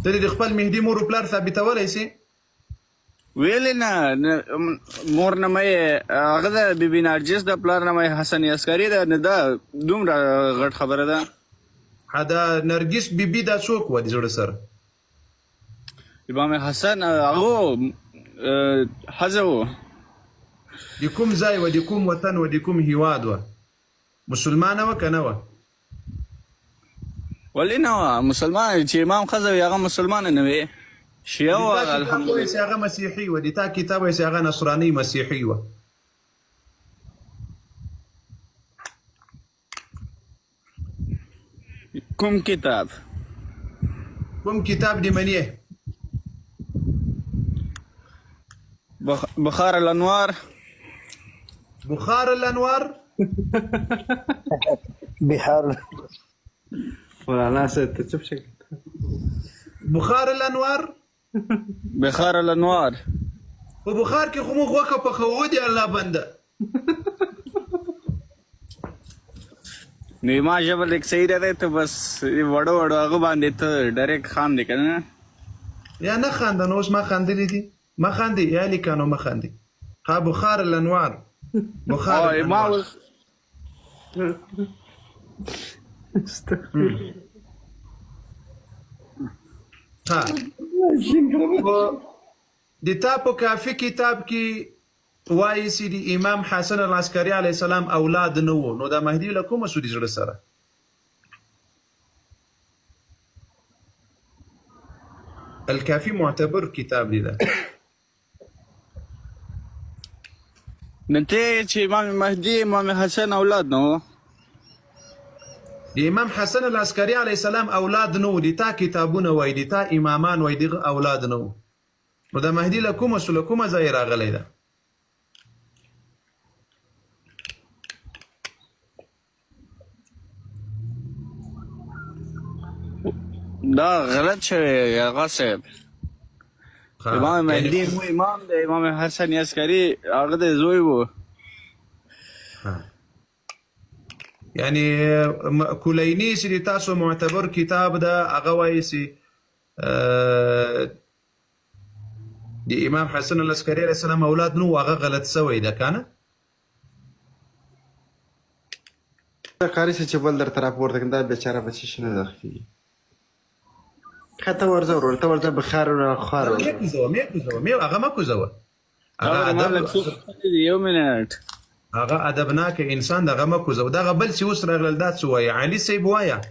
ته د خپل مهدي مور او پلار ثابتولی سي؟ ویلې نه مور نه مې هغه د بیبي نرجس د پلار نه مې حسن عسکري ده نه دا دومره غټ خبره ده. دا نرګس بیبي دا څوک وه د زړه سره؟ امام حسن هغه ښځه و. د کوم ځای وه، د کوم وطن وه، د کوم هیواد وه؟ مسلمانه وه که نه وه؟ ولې نه وه مسلمان چې امام ښځه وي هغه مسلمانه نه وي، شیعه وه. الحمدلله هغه مسیحي وه، د تا کتاب وایي هغه نصراني مسیحي وه. کوم کتاب؟ کوم کتاب دې منې؟ بخار الانوار. بخار الانوار. بحار مولانا صاحب ته چپ شه. بخار الانوار. بخار الانوار. په بخار کې خو موږ غوښه پخوو دي الله بنده. نو ما ژبه لیک صحیح ده ته بس وړو وړو هغه باندې ته ډایرکټ خاندې که نه؟ یا نه خانده نو اوس ما خاندلی دي. ما خاندې یا لیکه نو ما خاندې. ها بخار الانوار. بخار الانوار. ها د تا په کافي کتاب کې وایي چې د امام حسن العسکري علیه السلام اولاد نه وو، نو دا مهدي له کومه سو د زړه سره؟ الکافي معتبر کتاب دی ده. نو ته چې امام مهدي امام حسن اولاد نه وو؟ د امام حسن العسکري علیه السلام اولاد نه وو، د تا کتابونه وایي، د تا امامان وایي دغه اولاد نه وو، نو دا مهدي له کومه سو، له کومه ځای راغلی ده؟ دا غلط شوی هغه صاحب. امام مهدي مو امام دی، امام حسن عسکري هغه د زوی و. یعنی کلینی چې د تاسو معتبر کتاب ده هغه وایي چې د امام حسن العسکري علیه السلام اولاد نو هغه غلط سوی ده که نه؟ قاري چې بل درته راپورته کړم دا بیچاره بچی شي نه داخلي خطه ورځه ورته ورته بخار او خار هغه ما کوزوه. یو منټ هغه ادبناک انسان دغه ما کوزوه. دغه بل چې اوس راغلل دا څه وایي؟ علي صاحب وایه.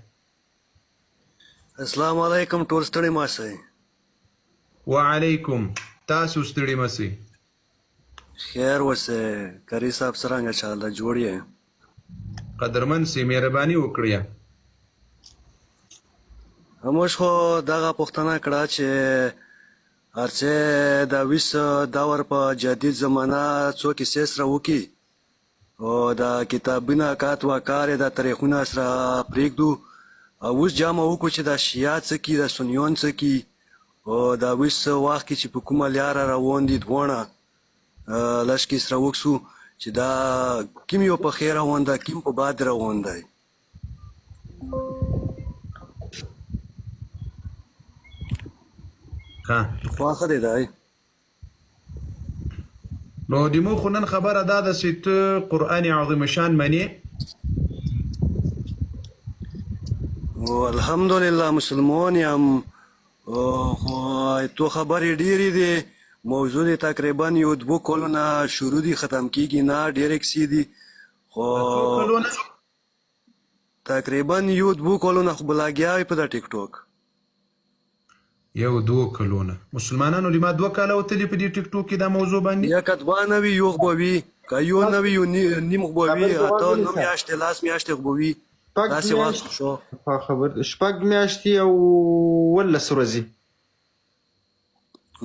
السلام علیکم ټول ستړي ماسئ. وعلیکم. تاسو ستړي مسئ. خیر اوسئ. قاري صاحب څرنګه چاله جوړ یې؟ قدرمن سي مهرباني وکړئ. موږ خو دغه پوښتنه کړه چې هر څه د 20 دور په جدید زمانه څوک یې سره وکړي او د کتابونه کات وکار د تاریخونه سره پرېږدو او اوس جامه وکړو چې د شیعه څه کي د سنیون څه کي او د 20 وخت کې چې په کومه لاره روان دي دواړه لشکې سره وکړو چې دا کوم یو په خیر روان ده کوم په باد روان دی. خواخه دی دی. نو د مو خو نن خبره دا ده چې ته قرآن عظیم شان منې؟ الحمدلله مسلمان یم خو تو خبرې ډېرې دي. موضوع دی تقریبا یو 2 کلونه شروع دي ختم کیږي نه ډېرې کیسې دي خو تقریبا یو 2 کلونه خو بلاګیا وي په دا ټیک ټاک. یو 2 کلونه مسلمانانو لما 2 کاله وتلي په دې ټیک ټاک کې دا موضوع باندې؟ یا کتبه نه وي یو خو به وي که یو نه وي یو نیم خو به وي اته 9 میاشتې 10 میاشتې خو به وي داسې وخت شو. خبر شپږ میاشتې او 11 ورځې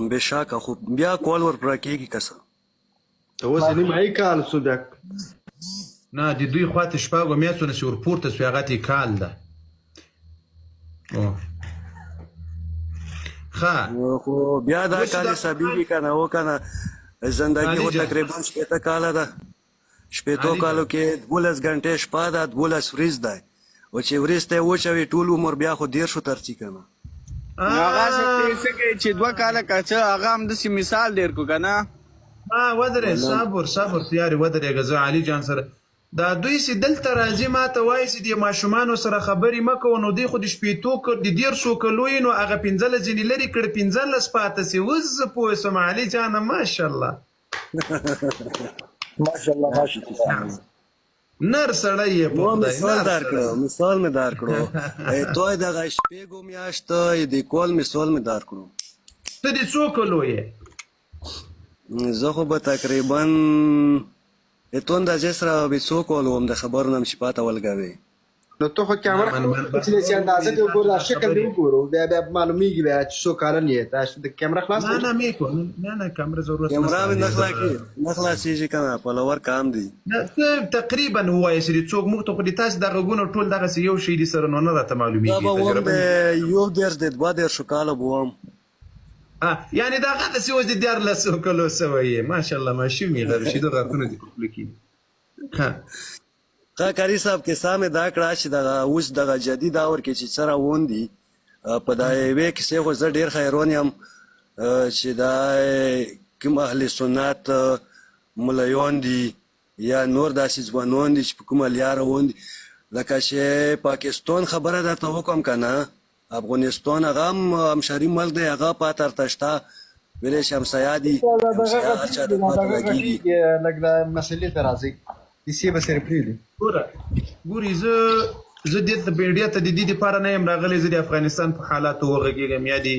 بېشکه خو بیا کول ورپوره کېږي که څه اوس نیمایي کال شو بیا نه د دوی خواته شپږو میاشتو نه چې ورپورته سوی هغه ته کال ده. خو بیا دا کال حسابېږي که نه وکنه زندګي خو تقریبا 80 کاله ده. 80 کالو کې 12 غنټې شپه ده 12 ورځ دی او چې ورځ ته یې وچوي ټول عمر بیا خو 10 ترڅي که نه. هغه څه کوي چې 2 کاله کچه هغه هم داسې مثال ډېر کو که نه ودرې صبر تیارې ودرېږه زه علي جان سره دا دوی چې دلته راځي ما ته وایي چې د ماشومانو سره خبرې مه کوه نو دوی خو د شپېتو د 1300 کلو یې نو هغه 15 ځینې لرې کړي 15 پاته سي اوس زه پوه شوم علي جانه ماشاءالله نر سړی یې په خدای مثال مې دار کړو توی دغه شپېږو میاشتو د کول مثال مې دار کړو ته د څو کلو یې زه خو به تقریبا تو اندازې سره به څو کول وم د خبرو نه مې چې پاته ولګوې نو ته خو کیمره چې اندازه دې وګوره شکل دې وګورو بیا معلومیږي بیا چې څو کالن یې تاسو د کیمره خلاص نه میکو نه کیمره ضرورت کیمره مې نه خلاصېږي که نه فالوور کم دی تقریبا ووایه چې څوک موږ ته خو د تاسو دغه غږونه ټول دغسې یو شی دي سره نو نه راته معلومیږي دا به وم د 11 کاله به وم یعنې دا هغسې اوس د 14 کلو سوی یې ماشاءالله ماشوم یې د رشیدو غاښونه دې پخله کېږي کاري صاحب کیسه مې دا کړه چې دغه اوس دغه جدید دور کې چې څه روان دي په دا یوې کیسې خو زه ډېر حیران یم چې دا کوم اهل سنت ملایان دي یا نور داسې ځوانان دي چې په کومه لیا روان دي لکه چې پاکستان خبره درته وکړم که نه افغانستان هغه هم همشري ملک دی هغه پاتر ته شته ویلی چې همسایه دي همسایه هر چا ته پاته لګېږي لږ د مسلې ته راځئ کیسې به سره پرېږدي ګوري زه دلته میډیا ته د دې دپاره نه یم راغلی زه د افغانستان په حالاتو وغږېږم یا د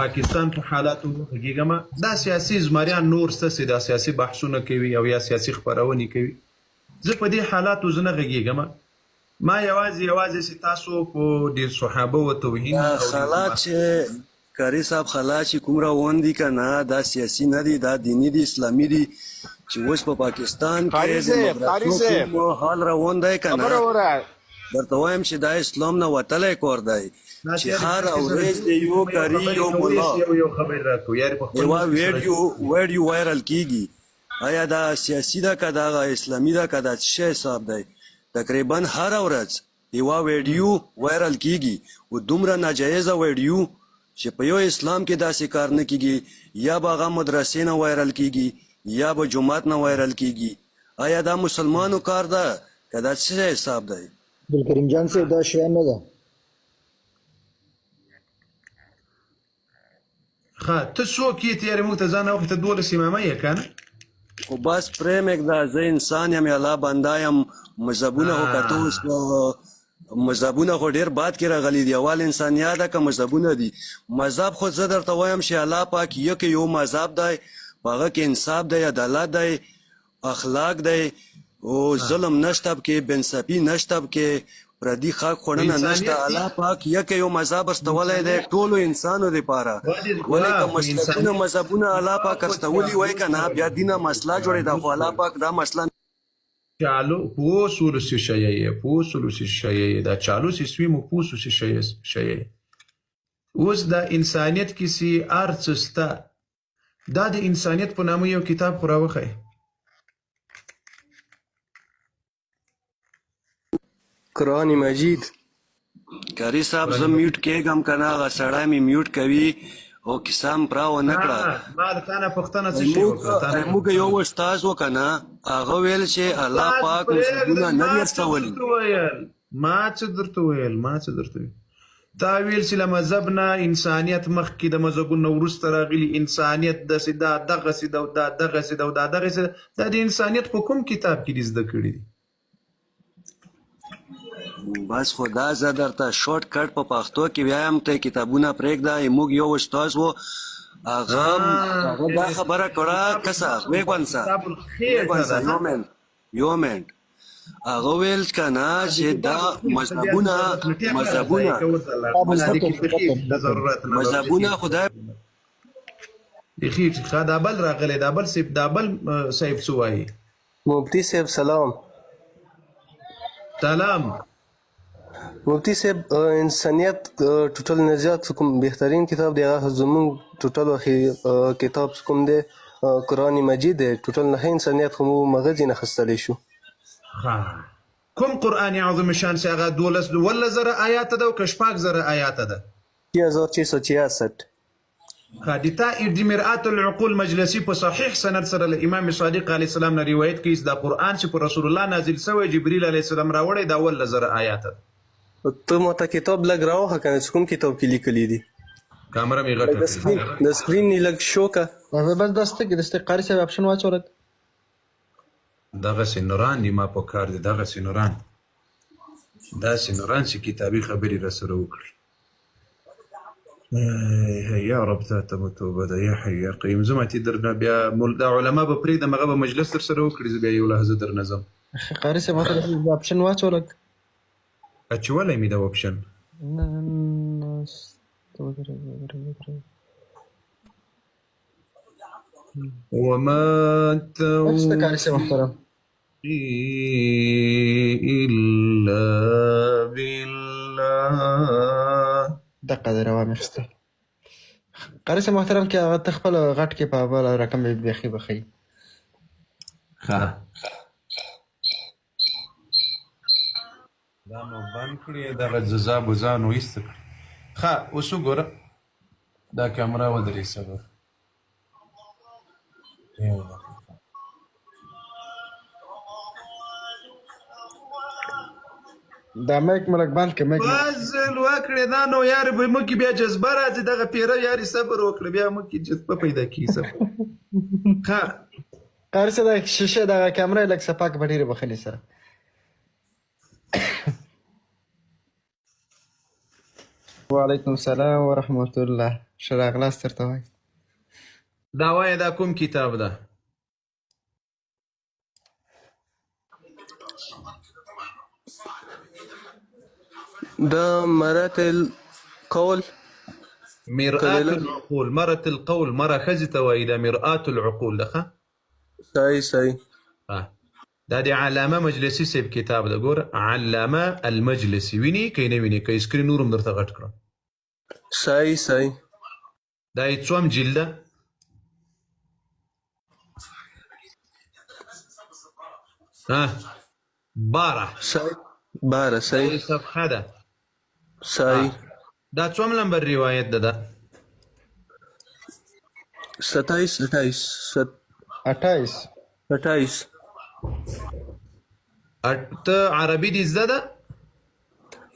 پاکستان په حالاتو وغږېږم دا سیاسي زمریان نور ستاسې دا سیاسي بحثونه کوي او یا سیاسي خپرونې کوي زه په دې حالاتو زه نه غږېږم ما یوازې چې تاسو په د صحابه و توهین حالات چې کاري صاحب حالات چې کوم روان دي که نه دا سیاسي نه دي دا دیني دي اسلامي دي چې اوس په پاکستان کې د مدرسو حال روان دی که نه درته وایم چې دا اسلام نه وتلی کار دی چې هر ورځ د یو کاري یو ملا یوه ویډیو وایرل کېږي آیا دا سیاسي ده که دا اسلامي ده که دا څه شی حساب دی تقریبا هر ورځ یوه ویډیو وایرل کېږي او دومره ناجایزه ویډیو چې په یو اسلام کې داسې کار نه کېږي یا به هغه مدرسې نه وایرل کېږي یا به جماعت نه وایرل کېږي آیا دا مسلمانو کار ده که دا څه حساب دی عبدالکریم جان صاحب دا شیان نه ده ته څوک یې تیارې موږ ته ځان وخت 12 امامه یې که نه خو بس پرېمږده زه انسان یم الله بنده یم مذهبونه خو که ته اوس مذهبونه خو ډېر باد کې راغلي دي اول انسانیت ده که مذهبونه دي مذهب خو زه درته وایم چې الله پاک یو مذهب دی په هغه کې انصاف دی عدالت دی اخلاق دی او ظلم نشته پکې بېانصافي نشته پکې پردي خاک خوړنه نشته الله پاک یو مذهب استولی دی ټولو انسانو دپاره ولې که مسلکونه مذهبونه الله پاک استولي وای که نه بیا دینه مسله جوړېده خو الله پاک دا مسله può si scegliere da چالو si svimo pusu si scegliere اوس دا انسانیت کسی ارڅ ستا دا د انسانیت په نامه یو کتاب خو راوښی قرآن مجید کاري صاحب زه میوټ کېږم که نه هغه سړی مې میوټ کوي او کیسه م پوره ونه کړه ما د تا نه پوښتنه څه شی وکړه موږ یو استاد و که نه هغه ویل چې الله پاک مذهبونه نه دي استولي ما څه درته ویل تا ویل چې له مذهب نه انسانیت مخکې د مذهبونو وروسته راغلي انسانیت داسې دا دغسې ده او دا دغسې ده او دا دغسې ده دا د انسانیت په کوم کتاب کې دي زده کړي دي بس خو دا زه درته شورټ کټ په پښتو کې وایم ته کتابونه پرېږده موږ یو استاد و هغه دا خبره کړه کسه ویګونسه یو منټ هغه ویل که نه چې دا مذهبونه خدای بیخي دا بل راغلی دا بل صاحب څه وایي مفتی صاحب سلام مفتی صاحب انسانیت ټوټل نجات کوم بهترین کتاب دی هغه زموږ ټوټل کتاب کوم دی قرآن مجید دی ټوټل نه انسانیت خو مو مغزې نه اخیستلی شو کوم قرآن عظیم شان چې هغه 12 آیاته ده او که 6 آیاته ده 6666 حادثه ابن مرآت العقول مجلسی په صحیح سند سره له امام صادق علیه السلام نه روایت کوي دا قرآن چې په رسول الله نازل شوی جبريل علیه السلام راوړی دا ول زر آیات ده. ته ماته کتاب لږ راوخه کنه چې کوم کتاب کې لیکلي دي کامره می غټه د سکرین نه لږ شو که بس دسته قاری صاحب آپشن واچولت دغه سينوران دي ما په کار دي دغه سينوران دا سينوران چې کتابي خبري را سره وکړي. یا رب ته توبه ده یا حي یا قيوم زماتي درنه بیا د علما به پرې د مغه به مجلس تر سره وکړي بیا یو لحظه در نظم قاری صاحب ماته آپشن واچولت اچولای می دا اپشن وما قاری صاحب محترم إلا بالله دقه در روان اخسته قاری صاحب محترم کې هغه تخپل غټ کې په بل رقم بیخي بخي ها دا نو بند کړی دغه جزا بوزا نو ایست کړی ښه اوس وګوره دا کیمرا ودرې صبر دا مایک ملک بند کې مایک فازل وکړې دا نو یار به مو کې بیا جذبه راځي دغه پیره یاري صبر وکړه بیا مو کې جذبه پیدا کیږي ښه قاری صاحب د شیشه دغه کیمرا لږ سپاک به ډېرې بخښنې سره وعلیکم السلام ورحمة الله ښه راغلاست درته وایي دا وایه دا کوم کتاب ده دا مرات القول مرآة العقول مرة القول مرة ښځې ته وایي دا مرآة العقول ده ښه صحیح دا د علامه مجلسي صاحب کتاب ده ګور علامه المجلسي ویني که نه ویني که سکرین نور هم درته غټ کړم صحیح دا یې څوم جلد ده باره صحیح صفحه ده صحیح دا څوم نمبر روایت ده ده 28 ته عربي دي زده ده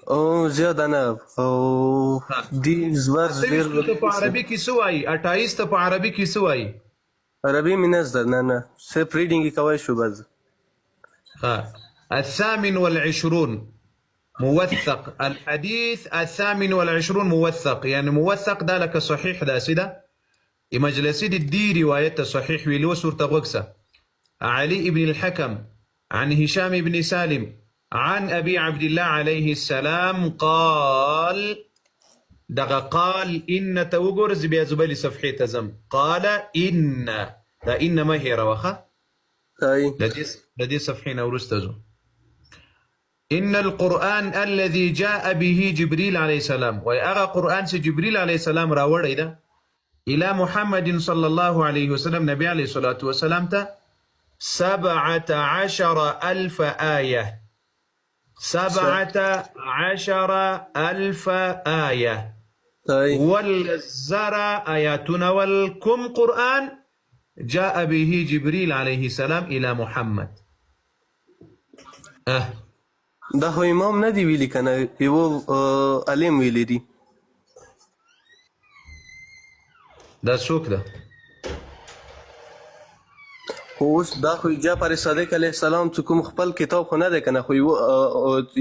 او زیاده نه او دي زور ډېر ته په عربي کې څه وایي 28 ته په عربي کې څه وایي عربي مې نه زده نه صرف ریډینګ یې کوی شو بس الثامن والعشرون موثق الحديث الثامن والعشرون موثق يعني موثق ده لك صحيح ده سيده مجلسي دي رواية صحيح ويلو سورة غوكسة علي بن الحكم عن هشام بن سالم عن أبي عبد الله عليه السلام قال دغا قال إن توقرز بيزبالي صفحي تزم قال إن دا إن ما هي روخة لدي صفحين ورستزو إن القرآن الذي جاء به جبريل عليه السلام ويأغى قرآن جبريل عليه السلام راوڑ إذا إلى محمد صلى الله عليه وسلم نبي عليه الصلاة والسلام 17,000 آية 17,000 آية والزرع آياتنا والكم قرآن جاء به جبريل عليه السلام إلى محمد دا خو امام نه دی ویلي کنه یو عالم ویلی دی دا څوک ده اوس دا خو جعفر صادق علیه السلام چې کوم خپل کتاب خو نه دی کنه خو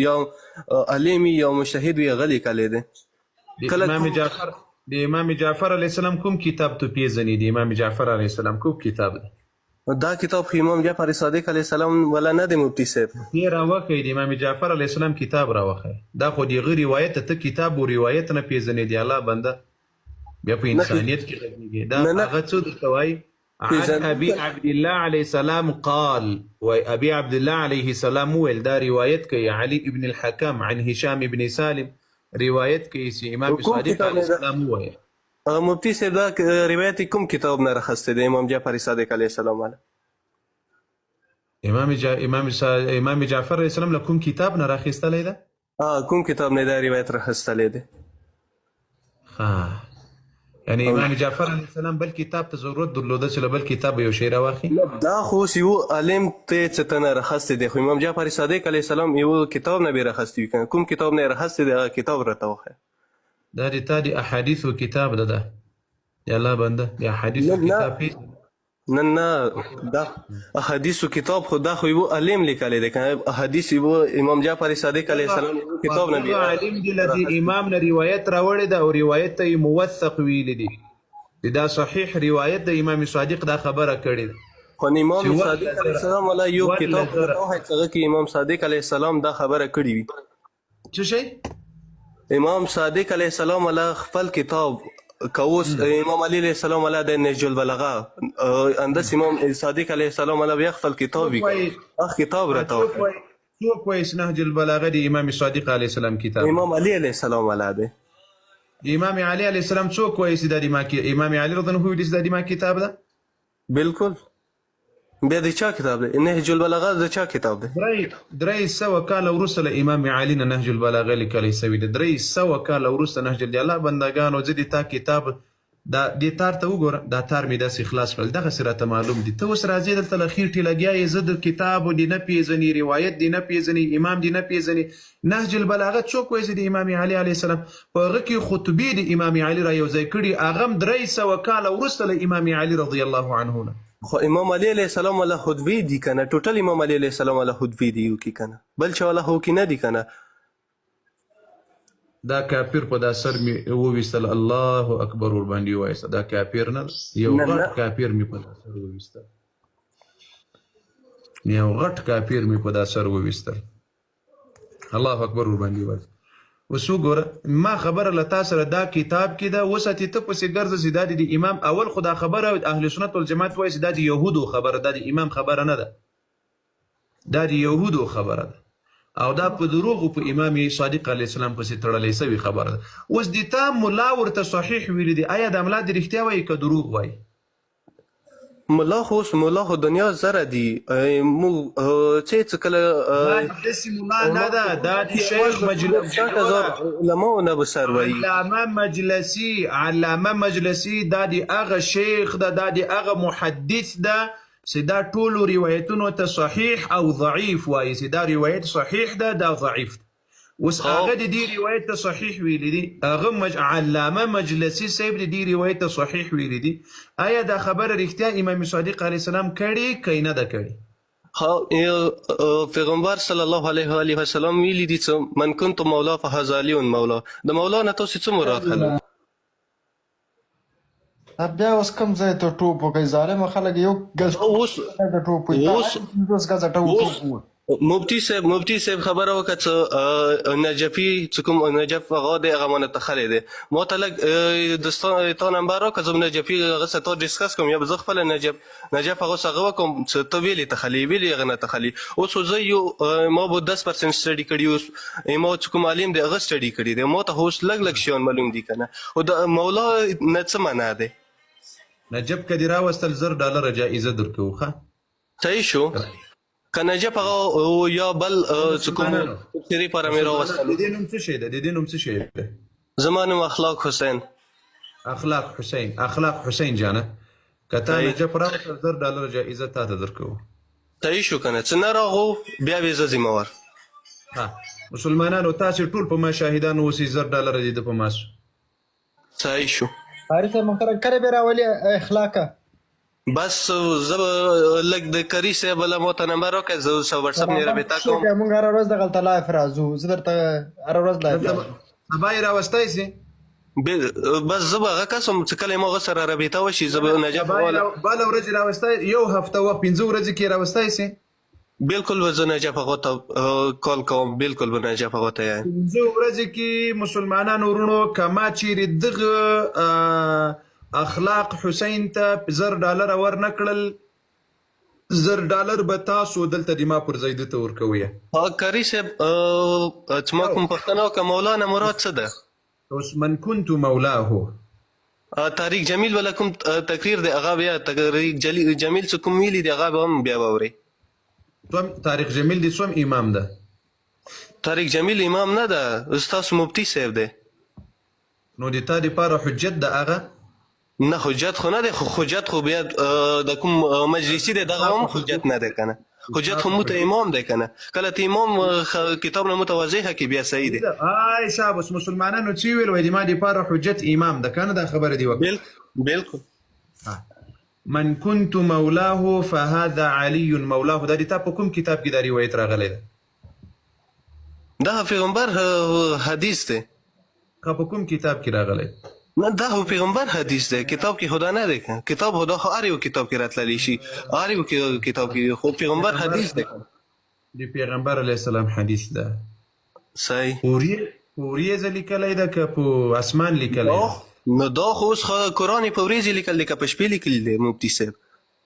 یو عالم یا مجتهد وی غلی کلی دی د امام جعفر علیه السلام کوم کتاب ته پیژنې د امام جعفر علیه السلام کوم کتاب ده دا کتاب خو امام جعفر صادق علیه السلام ولا نه دی مفتی صاحب دی راوخی د امام جعفر علیه السلام کتاب راوخی دا خو دیغه روایت ته کتاب او روایت نه پیژنې دی الله بنده بیا په انسانیت کې لګیږي دا هغه څه درته وایي عن ابي عبد الله عليه السلام قال وابي عبد الله عليه السلام ويل دا روایت کوي علي ابن الحكم عن هشام ابن سالم روایت کوي چې امام صادق علیه السلام وایي مفتی صاحب دا روایت کوم کتاب نه راخسته دی امام جعفر صادق علیه السلام والا امام جعفر علیه السلام له کوم کتاب نه راخیستلی ده کوم کتاب نه دا روایت راخستلی دی ها یعنی امام جعفر علیه السلام بل کتاب ته ضرورت درلوده چې له بل کتاب یو شی راواخلي. دا خو اوس یو عالم ته څه ته نه راخستی دی، خو امام جعفر صادق علیه السلام یو کتاب نه به راخستی وي، کوم کتاب نه راخستی دی هغه کتاب راته وښیه. دا د تا د احادیثو کتاب ده د الله بنده د احادیثو کتاب پیژنې؟ نه دا احادیثو کتاب خو دا خو یو عالم لیکلی دی، که احادیث یو امام جعفر صادق علیه السلام کتاب نه هغه عالم دی له دې امام نه روایت راوړې ده او روایت ته یې موثق ویلی دي، دا صحیح روایت د امام صادق دا خبره کړې ده. خو امام صادق علیه السلام والا یو کتاب راته وښیه چې هغه کې امام صادق علیه السلام دا خبره کړې وي. څه شی؟ امام صادق علیه السلام والا خپل کتاب که اوس امام علی علیه السلام والا د نهج البلاغه اندس امام صادق علیه السلام والا بیا خپل کتاب وي، هغه کتاب راته وښیه. څوک وایي چې نهج البلاغه د امام صادق علیه السلام کتاب؟ امام علی علیه السلام والا دی. امام علی علیه السلام څوک وایي چې دا د ما امام علی رضی الله عنه ویلي چې دا د ما کتاب ده؟ بالکل. بیا د چا کتاب دی؟ نهج البلاغه د چا کتاب دی؟ 300 کاله وروسته له امام علی نه نهج البلاغه لیکلی سوی دی. 300 کاله وروسته نهج د الله بندګانو زه د تا کتاب دا دې تار ته وګوره، دا تار مې داسې خلاص کړل، دغسې راته معلوم دي. ته اوس راځې دلته له خېټې لګیا یې، زه د کتاب دې نه پېژنې، روایت دې نه پېژنې، امام دې نه پېژنې. نهج البلاغه څوک وایي چې د امام علی علیه السلام په هغه کې خطبې د امام علی را یوځای کړي، هغه هم 300 کاله وروسته له امام علی رضی الله عنه نه. خو امام علی علیه السلام والا خطبې دي که نه؟ ټوټل امام علی علیه السلام والا خطبې دي یو کې که نه؟ بل چا والا خو کې نه دي که نه؟ دا کافر په دا سر مې وویستل، الله اکبر ورباندې ووایسته. دا کافر نه ده، یو غټ کافر مې په دا سر وویستل، یو غټ کافر مې په دا سر وویستل، الله اکبر ورباندې ووایسته. اوس وګوره ما خبره له تا سره دا کتاب کې ده، وساتې ته پسې ګرځه چې دا د امام اول خو دا خبره اهل سنت والجماعت وایي چې دا د یهودو خبره ده، د امام خبره نه ده، دا د یهودو خبره ده او دا په دروغو په امام صادق علیه السلام پسې تړلی سوي خبره ده. اوس د تا ملا ورته صحیح ویلی دی، آیا دا ملا د رښتیا وایي که دروغ وایي؟ ملا خو اوس ملا خو دنیا زره دي، موږ څه کله داسې ملا نه ده، دا د شیخ مجلسي علماو نه به سر وایي. علامه مجلسي دا د هغه شیخ ده، دا د هغه محدث ده چې دا ټولو روایتونو ته صحیح او ضعیف وایي، چې دا روایت صحیح ده دا ضعیف ده. اوس هغه د دې روایت ته صحیح ویلی دي، هغه علامه مجلسي صاحب د دې روایت ته صحیح ویلی دي. آیا دا خبره رښتیا امام صادق علیه السلام کړې که نه ده کړې؟ پیغمبر صلی الله علیه وسلم ویلي دي چې من کنت مولا فهذا علی مولا. د مولا نه تاسو څه مراد کړل؟ بیا اوس کوم ځای ته ټوپ وکړئ؟ ظالمه خلک یو ګز د ټوپ وایي، اوس ګزه ټوپ. مفتی صاحب خبره وکړه چې نجفي چې کوم نجف هغه دی هغه مانه تخلی دی. ما ته لږ تا نمبر راکړه، زه نجفي هغه سره تا ډسکس کوم، یا به زه خپله نجف هغه سره هغه وکړم چې ته ویلې تخلي ویلې هغه نه تخلي. اوس زه یو ما به 10% سټډي کړي، اوس ما چې کوم عالم دی هغه سټډي کړي دی، ما ته اوس لږ شیان معلوم دي که نه. او د مولا نه څه معنا دی؟ نجف که دې راوستل $10 جایزه درکوو. ښه صحیح شو که نجف هغه یا بل چې کوم سری پاره مې راوستل. د دې نوم څه شی ده؟ د دې نوم څه شی ده؟ زما نوم اخلاق حسین. اخلاق حسین جانه، که تا نجف راوستل $10 جایزه تا ته درکوو. صحیح شو که نه؟ چې نه راغو بیا به زه ذمهوار. مسلمانانو تاسې ټول په ما شاهدان اوسئ، $10 دې د په ما سو. صحیح شو. حارث محترم کله به راولي اخلاقه؟ بس زه به لږ د کري صاحب له ما ته نمبر راکړه، زه سره وټساپ نه رابطه کوم. موږ هره ورځ دغلته لایف راځو، زه درته هره ورځ لایف راځم. سبا یې راوستی سي؟ بس زه به هغه کس یم چې کله یې ما هغه سره رابطه وشي زه به نجف بله ورځ راوستی، یو هفته وخت 5 ورځې کې راوستی سي؟ بالکل به زه نجف هغه ته کال کوم، بالکل به نجف هغه ته یم. 5 ورځې کې مسلمانانو ورونو که ما چیرې دغه اخلاق حسین ته $10 ورنه کړل، $10 به تاسو دلته د ما پر ځای ده ته ورکوئ. کري صاحب چې ما کوم پوښتنه وکړه مولانا مراد څه ده؟ اوس من كنت مولاه طارق جمیل والا کوم تقریر دی هغه بیا طارق جمیل څه کوم ویلي دی هغه به هم بیا واورئ. طارق جمیل د څوم امام ده؟ طارق جمیل امام نه ده، ستاسو مفتی صاحب دی. نو د تا دپاره حجت د هغه نه حجت خو نه دی، خو حجت خو بیا د کوم مجلسي دی دغه هم حجت نه دی که نه. حجت خو موته امام دی که نه. کله ته امام کتاب نه متوضحه کې بیا صحیح دی. آی شابس مسلمانانو چې ویل وایي د ما دپاره حجت امام ده که نه دا خبره دې وکړه. بالکل. من كنت مولاه فهذا علي مولاه دا د تا په کوم کتاب کې دا روایت راغلی ده؟ دا پیغمبر حدیث دی. که په کوم کتاب کې راغلی؟ نه دا خو پیغمبر حدیث دی، کتاب کې خدا نه دی که. کتاب خدا خو هر یو کتاب کې راتللی شي، هر یو کتاب کې، خو پیغمبر حدیث دی. د پیغمبر علیه السلام حدیث ده. صحیح. اوریزه لیکلی ده که په اسمان لیکلی ده؟ نو دا خو اوس قرآن په ورځې لیکل دی که په شپې لیکلی دی مفتي صاحب؟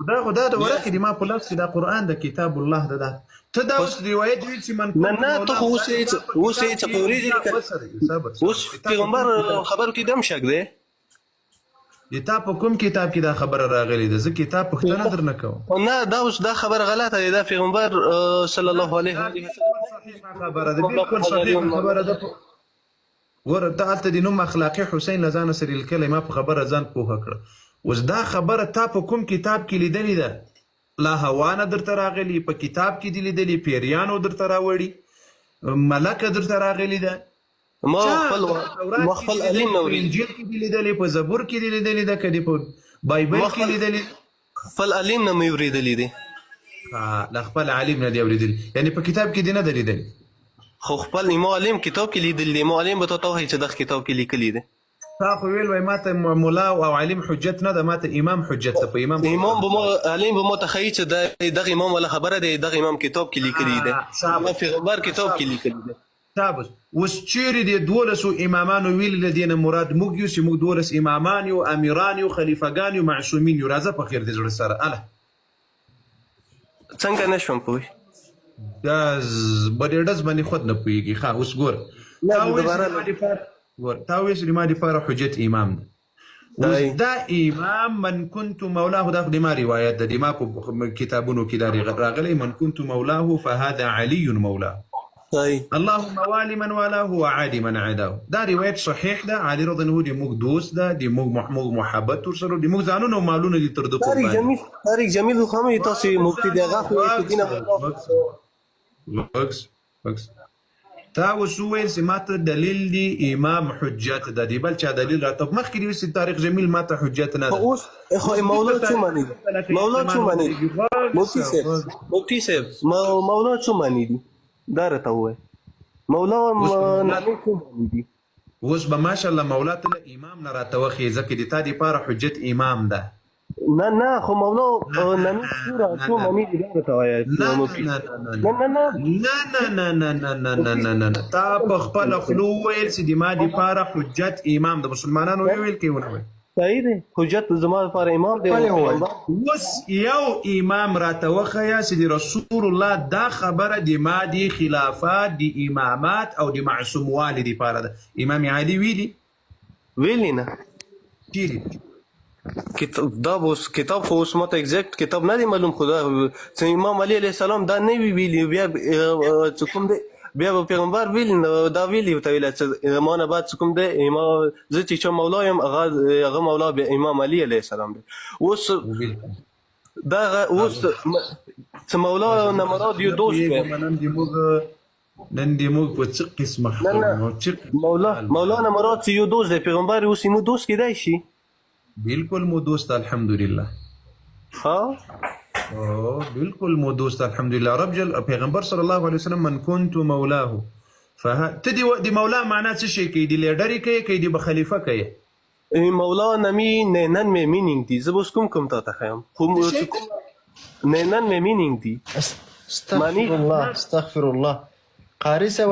دا د ورقې د ما په لفظ کې دا قرآن د کتاب الله ده. ته دا اوس روایت ویل چې من نه ته خو اوس یې څه په ورځې لیکل، اوس پیغمبر خبرو کې دم شک دی. د تا په کوم کتاب کې دا خبره راغلې ده؟ زه کتاب پوښتنه درنه کوم. نه دا اوس دا خبره غلطه دی، دا پیغمبر صلی الله علیه وسلم خبره ده، بالکل صحیح خبره ده. ګوره ته هلته د نوم اخلاقي حسین له ځانه سره لیکلی، ما په خبره ځان پوهه کړه. اوس دا خبره تا په کوم کتاب کې لیدلې ده؟ لا هوانه درته راغلي، په کتاب کې دې لیدلې، پیریانو درته راوړي، ملکه درته راغلې ده؟ ما خپل علم نه اورېدي. انجیل کې دې لیدلې، په زبور کې دې لیدلې ده، که دې په بایبل کې لیدلې؟ خپل علم نه مې اورېدلې دي. له خپل علم نه دې اورېدلې، یعنې په کتاب کې دې نه ده لیدلې؟ خو خپل امام علم کتاب کې لیدل دي. امام علم به ته وایي چې دغه کتاب کې لیکلي دي. تا خو ویل وای ما ته مولا او علم حجت نه ده، ما ته امام حجت ده. په امام علم به ما ته ښیي چې دغه امام والا خبره دی، دغه امام کتاب کې لیکلي دی، دغه پیغمبر کتاب کې لیکلي دی. شاباس. اوس چیرې د 12 امامانو ویل له دې نه مراد موږ یو چې موږ 12 امامان یو، امیران یو، خلیفګان یو، معصومین یو. راځه په خیر د زړه سره اله څنګه نه شوم پوه دا بډېډز باندې خود نه پوهېږي. ښه اوس ګوره تا وایې چې د ما دپاره حجت امام ده. اوس دا امام من كنت مولاه دا خو د ما روایت ده، د ما په کتابونو کې دا راغلی من كنت مولاه فهذا علي مولاه اللهم والي من والاه وعادي من عاداه. دا روایت صحیح ده. علي رضی الله عنه د موږ دوست ده، د موږ محبت ورسره، د موږ ځانونه او مالونه دي تر ده قربان. طارق جمیل خو هم تاسې مفتي د هغه خو بکس تا اوس وویل چې ما ته دلیل دی امام حجت ده، د بل چا دلیل راته مخکې دې چې طارق جمیل ما ته حجت نه ده. اوس خو مولا څه معنی دي؟ مولا څه معنی دي؟ مفتي صاحب مولا څه معنی دي؟ دا راته ووایه. مولا نامې څه معنی دي؟ اوس به ماشاءالله مولا ته له امام نه راته وښیې، ځکه د تا دپاره حجت امام ده. نه خو مولا نامې څه معنی دي؟ دا راته وایه. نه تا په خپله خولو وویل چې د ما دپاره حجت امام ده. مسلمانانو وویل که ونه ویل؟ صحیح دی، حجت زما لپاره امام دی. اوس یو امام راته وښیه چې د رسول الله دا خبره د ما د خلافات د امامات او د معصوموالي دپاره ده. امام علي ویلي نه چیرې دا اوس کتاب خو اوس ماته اگزیکټ کتاب نه دی معلوم، خو دا چې امام علي علیه السلام دا نه وی ویلي، بیا چې کوم دی بیا به پیغمبر ویل دا ویلي ورته ویله چې ما نه بعد چې کوم دی زه چې چا مولا یم هغه مولا امام علي علیه السلام دی. اوس دا اوس چې مولا نه مراد یو دوست دی. نن دې موږ په څه قسمه مولا نه مراد چې یو دوست دی، پیغمبر اوس یې مو دوست کیدای شي. بالکل مو دوست الحمدلله. بالکل مو دوست الحمدلله. رب جل پیغمبر صلی الله علیه وسلم من كنت مولاه ته د مولا معنا څه شي کوي؟ د لیډرې کوي که د خلیفه کوي؟ مولا نمی نن مې مینینګ دی. زه به اوس کوم ته ښیم خو نن مې مینینګ دی. استغفر الله قاري صاحب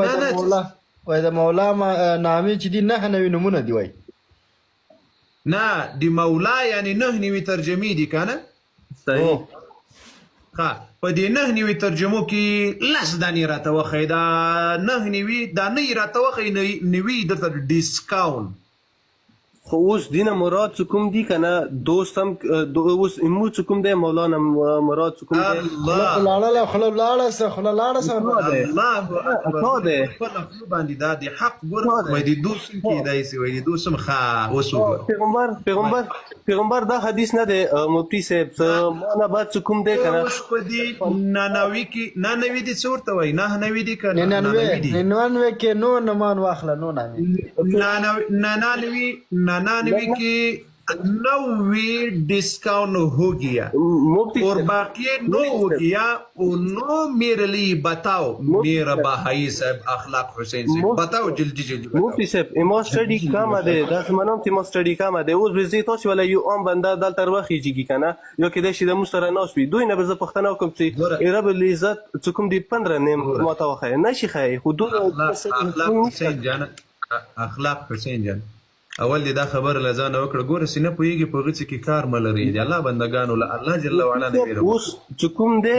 وایي د مولا نامې چې دي 9 نوي نومونه دي وایي. نه د مولا یعنی 9 نوي ترجمې دي که نه؟ صحیح. په دې 9 نوي ترجمو کې 10 دانې راته وښیي. دا 9 نوي دا نه یې راته وښیي، نوي درته ډسکاونټ خو اوس دینه مراد څه کوم دي که نه دوست هم اوس امو څه کوم دی مولانا مراد څه کوم دی الله خوله لاړه سه الله اکبر دی خپل خپل باندې دا د حق ګور وای دي دوسم کېدای سي وای دي دوسم خا وسو پیغمبر دا حدیث نه دی مفتی صاحب معنا بعد څه کوم دی که نه اوس په دې 99 کې 99 دي څه ورته وای 99 دي که 99 کې نو نمان واخله نو نانانوی की 90 डिस्काउंट हो गया और बाकी 9 हो गया उन्हों मेरे लिए बताओ मेरा भाई साहब अखलाक हुसैन से बताओ जल्दी मुफ्ती साहब इमो स्टडी کما ده دا زمانم تی مو स्टडी کما ده اوس به زی تاسو ولا یو ام بنده دل تر وخیږي کنه یو کې د شي د مستر ناس وي دوی نه به پښتنه کوم چې رب العزت څوک دی 15 نیم متوخه نشي خای حدود اخلاق حسین جان اول دې دا خبر لزان وکړه ګوره سینه پویږي په غڅ کې کار ملري دی الله بندگانو له الله جل وعلا نه ویره اوس چکم دی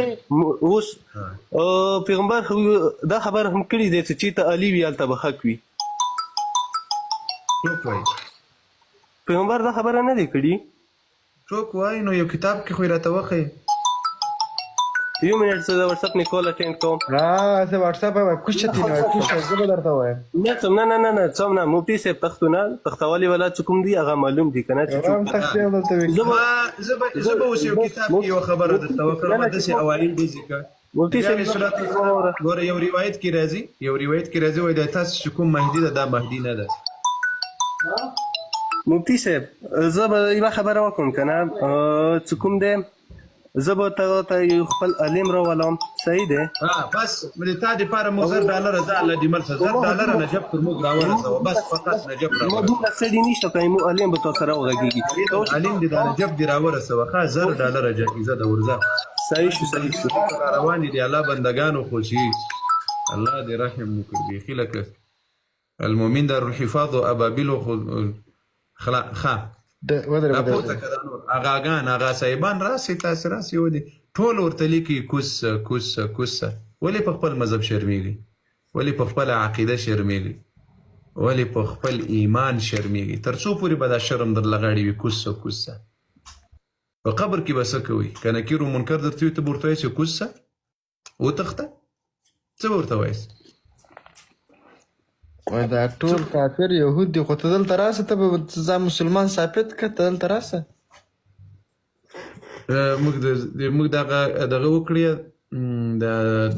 اوس پیغمبر دا خبر هم کړی دی چې ته علی ویال ته بخښ وي څوک وای پیغمبر دا خبره نه دی کړی څوک وای نو یو کتاب کې خو راته وخی یو منټ زه د واتس اپ نیکول اټینډ کوم زه واتس اپ کوشتي نو کوشته زه به درته وایم نه څوم نه مفتی صاحب تختونه تختوالی ولا چکم دی هغه معلوم دی کنه زه به اوس یو کتاب کې یو خبره درته وکړم د سي اوایل دي ذکر مفتی صاحب ګوره یو روایت کې راځي وای د تاسو کوم مهدی ده دا مهدی نه ده مفتی صاحب زه به یو خبره وکړم کنه چکم دی زه به ته خپل علم راولم صحیح دی بس مې تا د پاره مو $10 زه الله دې مرسته $10 نجب تر موږ راورسوه بس فقط نجب راورسوه نو دومره سړي نشته که مو علم به تاسو راوغږېږي علم دې دا نجب دې راورسوه ښه $10 جایزه ده ورځه صحیح شو روانې دي الله بندګانو خوشي الله دې رحم وکړي بیخي لکه المؤمن دار الحفاظ و ابابیل خلا ښه اغاګان اغا صاحبان راسي تاسو راسي ودی ټول ورته لیکي کوس ولې په خپل مذهب شرمېږي ولې په خپل عقیده شرمېږي ولې په خپل ایمان شرمېږي تر څو پورې به دا شرم در لغاړي وي کوس په قبر کې به څه کوي که نکیر و منکر درته وي ته به ورته وایې کوس وتښته څه به ورته وایې وای دا ټول کافر یهود دي خو ته دلته راسه ته به ځان مسلمان ثابت کړه ته دلته راسه موږ دغه وکړی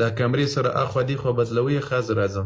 د کمرې سره اخوا دې خوا بدلوي ښه زه راځم